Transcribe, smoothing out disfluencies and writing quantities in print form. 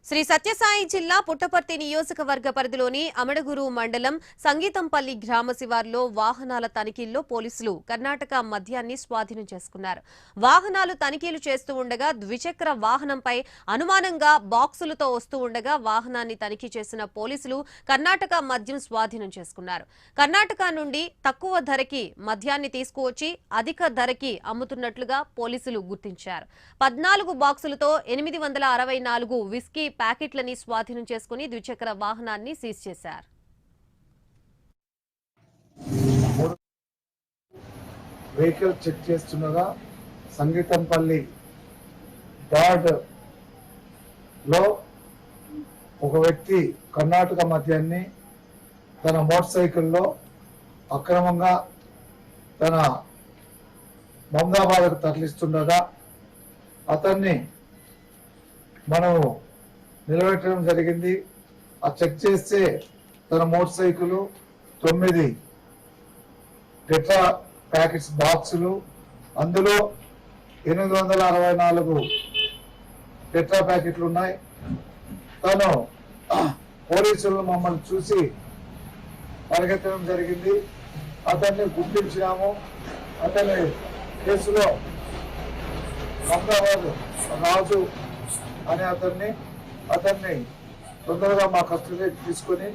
శ్రీ సత్యసాయి జిల్లా పుట్టపర్తి నియోజకవర్గ పరిధిలోని అమడగురు మండలం సంగీతంపల్లి గ్రామ శివారులో వాహనాల తనిఖీల్లో పోలీసులు కర్ణాటక మద్యాన్ని స్వాధీనం చేసుకున్నారు. వాహనాలు తనిఖీలు చేస్తూ ఉండగా ద్విచక్ర వాహనంపై అనుమానంగా బాక్సులతో వస్తూ ఉండగా వాహనాన్ని తనిఖీ చేసిన పోలీసులు కర్ణాటక మద్యం స్వాధీనం చేసుకున్నారు. కర్ణాటక నుండి తక్కువ ధరకి మద్యాన్ని తీసుకువచ్చి అధిక ధరకి అమ్ముతున్నట్లుగా పోలీసులు గుర్తించారు. 14 బాక్సులతో 864 విస్కీ ప్యాకెట్లని స్వాధీనం చేసుకుని ద్విచక్ర వాహనాన్ని సీజ్ చేశారు. వెహికల్ చెక్ చేస్తుండగా సంగీతంపల్లి గార్డ్ లో ఒక వ్యక్తి కర్ణాటక మద్యాన్ని తన మోటార్ సైకిల్లో అక్రమంగా తన మమదాబాద్కు తరలిస్తుండగా అతన్ని మనము నిలబెట్టడం జరిగింది. ఆ చెక్ చేస్తే తన మోటార్ సైకిల్ 9 టెట్రా ప్యాకెట్స్ బాక్సులు, అందులో 864 టెట్రా ప్యాకెట్లు ఉన్నాయి. తను పోలీసులు మమ్మల్ని చూసి పరిగెత్తడం జరిగింది. అతన్ని గుర్తించినాము. అతని కేసులో అహ్మదాబాద్ రాజు అనే అతన్ని తొందరగా మా కస్టడీకి తీసుకొని